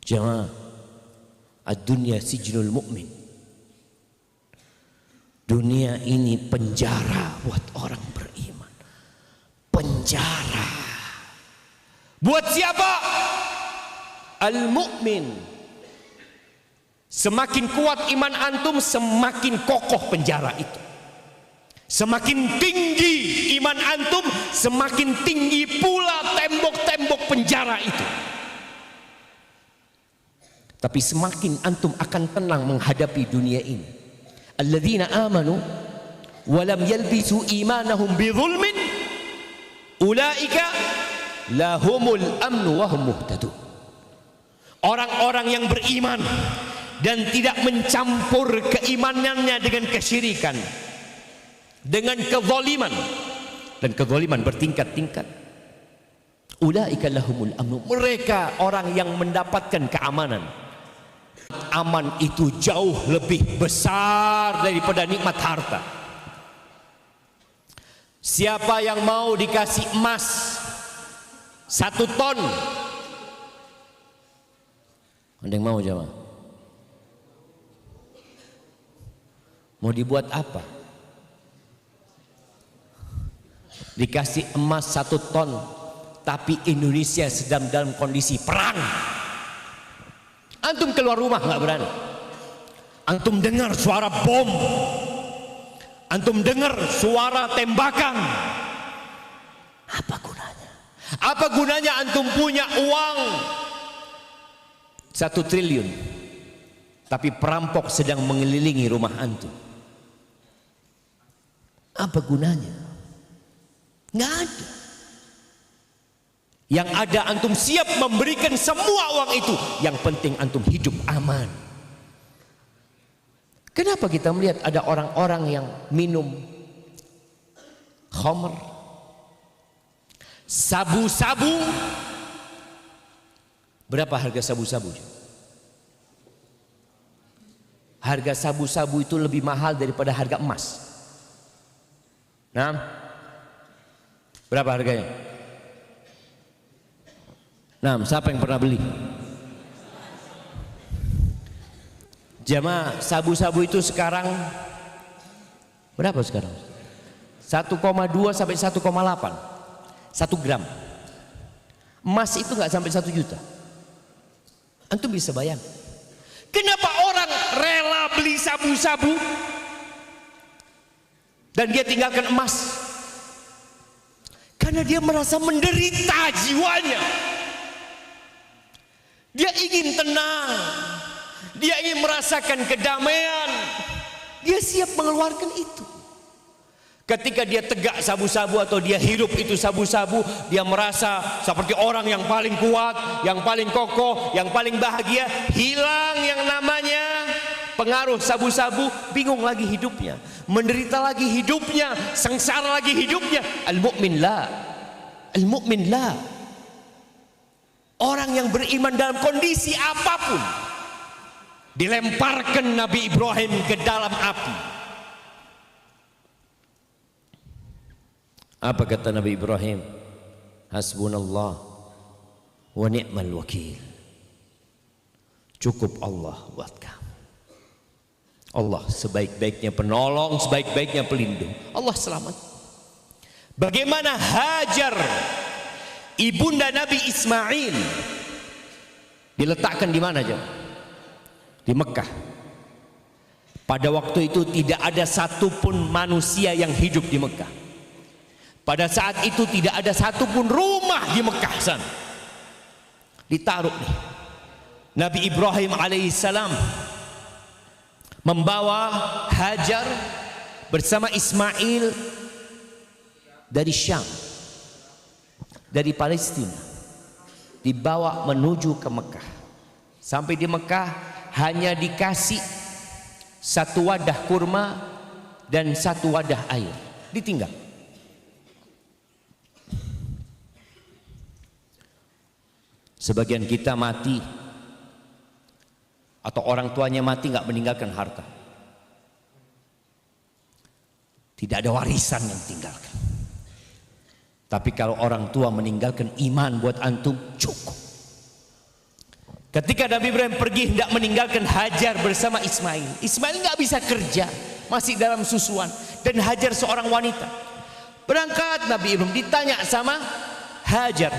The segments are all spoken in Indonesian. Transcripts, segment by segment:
Jamaah, ad-dunya sijnul mu'min. Dunia ini penjara buat orang beriman. Penjara. Buat siapa? Al-mu'min. Semakin kuat iman antum, semakin kokoh penjara itu. Semakin tinggi iman antum, semakin tinggi pula tembok-tembok penjara itu. Tapi semakin antum akan tenang menghadapi dunia ini. Alladzina amanu wa lam yalbisu imanahum bidzulmin ulaika lahumul amnu wa hum muhtadun. Orang-orang yang beriman dan tidak mencampur keimanannya dengan kesyirikan, dengan kezaliman, dan kezaliman bertingkat-tingkat. Ulaika lahumul amnu, mereka orang yang mendapatkan keamanan. Aman itu jauh lebih besar daripada nikmat harta. Siapa yang mau dikasih emas 1 ton? Ada yang mau jawab? Mau dibuat apa? Dikasih emas 1 ton, tapi Indonesia sedang dalam kondisi perang. Antum keluar rumah nggak berani. Antum dengar suara bom, antum dengar suara tembakan. Apa gunanya? Apa gunanya antum punya uang 1 triliun, tapi perampok sedang mengelilingi rumah antum? Apa gunanya? Nggak ada. Yang ada antum siap memberikan semua uang itu. Yang penting antum hidup aman. Kenapa kita melihat ada orang-orang yang minum khamr, sabu-sabu? Berapa harga sabu-sabu? Harga sabu-sabu itu lebih mahal daripada harga emas. Nah, berapa harganya? Nah, siapa yang pernah beli? Jamaah, sabu-sabu itu sekarang berapa sekarang? 1,2 sampai 1,8 1 gram. Emas itu nggak sampai 1 juta. Antum bisa bayang kenapa orang rela beli sabu-sabu dan dia tinggalkan emas? Karena dia merasa menderita jiwanya. Dia ingin tenang, dia ingin merasakan kedamaian, dia siap mengeluarkan itu. Ketika dia tegak sabu-sabu atau dia hirup itu sabu-sabu, dia merasa seperti orang yang paling kuat, yang paling kokoh, yang paling bahagia. Hilang yang namanya pengaruh sabu-sabu, bingung lagi hidupnya, menderita lagi hidupnya, sengsara lagi hidupnya. Al-mu'min la, al-mu'min la. Orang yang beriman dalam kondisi apapun, dilemparkan Nabi Ibrahim ke dalam api. Apa kata Nabi Ibrahim? Hasbunallah wa ni'mal wakil. Cukup Allah buat kamu. Allah sebaik-baiknya penolong, sebaik-baiknya pelindung. Allah selamat. Bagaimana Hajar, ibunda Nabi Ismail, diletakkan di mana aja? Di Mekah. Pada waktu itu tidak ada satupun manusia yang hidup di Mekah. Pada saat itu tidak ada satupun rumah di Mekah sana. Ditaruh nih. Nabi Ibrahim alaihissalam membawa Hajar bersama Ismail dari Syam, dari Palestina, dibawa menuju ke Mekah. Sampai di Mekah hanya dikasih 1 wadah kurma dan 1 wadah air, ditinggal. Sebagian kita mati atau orang tuanya mati nggak meninggalkan harta, tidak ada warisan yang tinggalkan. Tapi kalau orang tua meninggalkan iman buat antum, cukup. Ketika Nabi Ibrahim pergi hendak meninggalkan Hajar bersama Ismail, Ismail nggak bisa kerja, masih dalam susuan, dan Hajar seorang wanita. Berangkat Nabi Ibrahim, ditanya sama Hajar,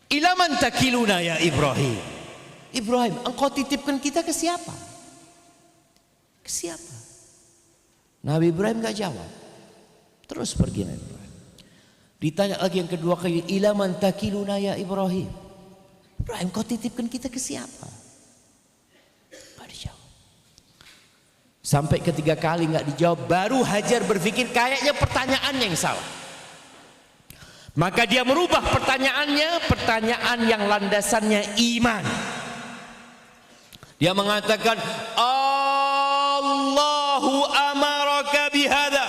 ila man takiluna ya Ibrahim? Ibrahim, engkau titipkan kita ke siapa? Ke siapa? Nabi Ibrahim nggak jawab, terus pergi Nabi Ibrahim. Ditanya lagi yang kedua kali, ila man takiluna ya Ibrahim? Ibrahim, kau titipkan kita ke siapa? Nggak dijawab. Sampai ketiga kali nggak dijawab, baru Hajar berpikir kayaknya pertanyaannya yang salah. Maka dia merubah pertanyaannya, pertanyaan yang landasannya iman. Dia mengatakan, Allahu amaraka bihada.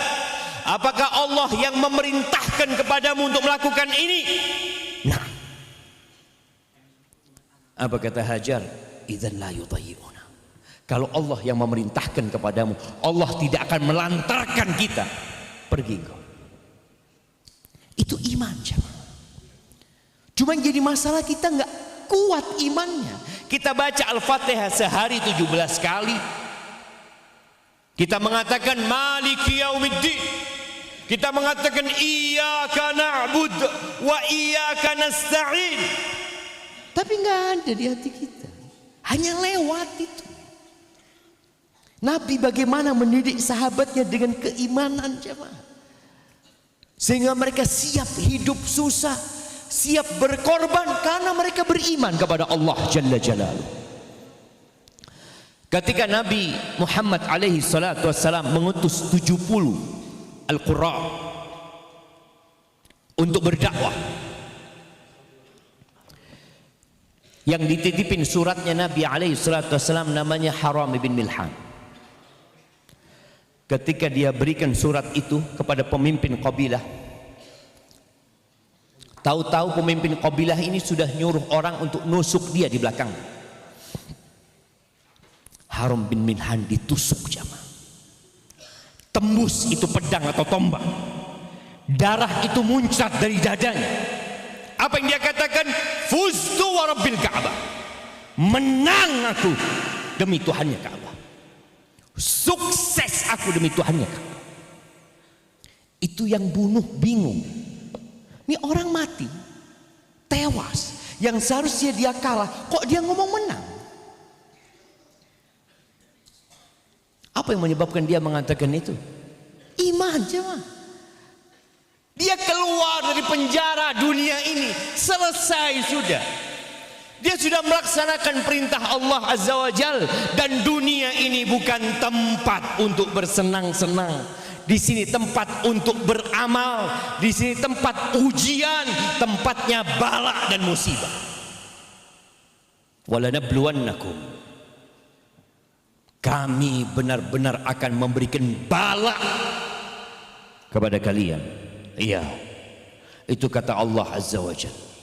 Apakah Allah yang memerintahkan kepadamu untuk melakukan ini? Nah, apa kata Hajar? Idzan la yudayyi'una. Kalau Allah yang memerintahkan kepadamu, Allah tidak akan melantarkan kita. Pergi kau. Itu iman, jemaah. Cuma jadi masalah kita nggak kuat imannya. Kita baca Al-Fatihah sehari 17 kali. Kita mengatakan Maliki Yaumiddin. Kita mengatakan Iyyaka na'bud wa iyyaka nasta'in. Tapi nggak ada di hati kita, hanya lewat itu. Nabi bagaimana mendidik sahabatnya dengan keimanan, jemaah, sehingga mereka siap hidup susah, siap berkorban karena mereka beriman kepada Allah Jalla Jalaluhu. Ketika Nabi Muhammad alaihi salatu wassalam mengutus 70 Al-Qurra untuk berdakwah, yang dititipin suratnya Nabi alaihi salatu wassalam namanya Haram bin Milhan. Ketika dia berikan surat itu kepada pemimpin kabilah, tahu-tahu pemimpin kabilah ini sudah nyuruh orang untuk nusuk dia di belakang. Haram bin Milhan ditusuk, jamaah. Tembus itu pedang atau tombak. Darah itu muncrat dari dadanya. Apa yang dia katakan? Fuztu wa rabbil Ka'bah. Menang aku demi Tuhannya Ka'bah. Sukses aku demi Tuhannya Ka'bah. Itu yang bunuh bingung. Ini orang mati, tewas, yang seharusnya dia kalah, kok dia ngomong menang? Apa yang menyebabkan dia mengatakan itu? Iman, jemaah. Dia keluar dari penjara dunia ini, selesai sudah. Dia sudah melaksanakan perintah Allah Azza wa Jal, dan dunia ini bukan tempat untuk bersenang-senang. Di sini tempat untuk beramal, di sini tempat ujian, tempatnya bala dan musibah. Walanabluwannakum. Kami benar-benar akan memberikan bala kepada kalian. Iya, itu kata Allah Azza wa Jalla.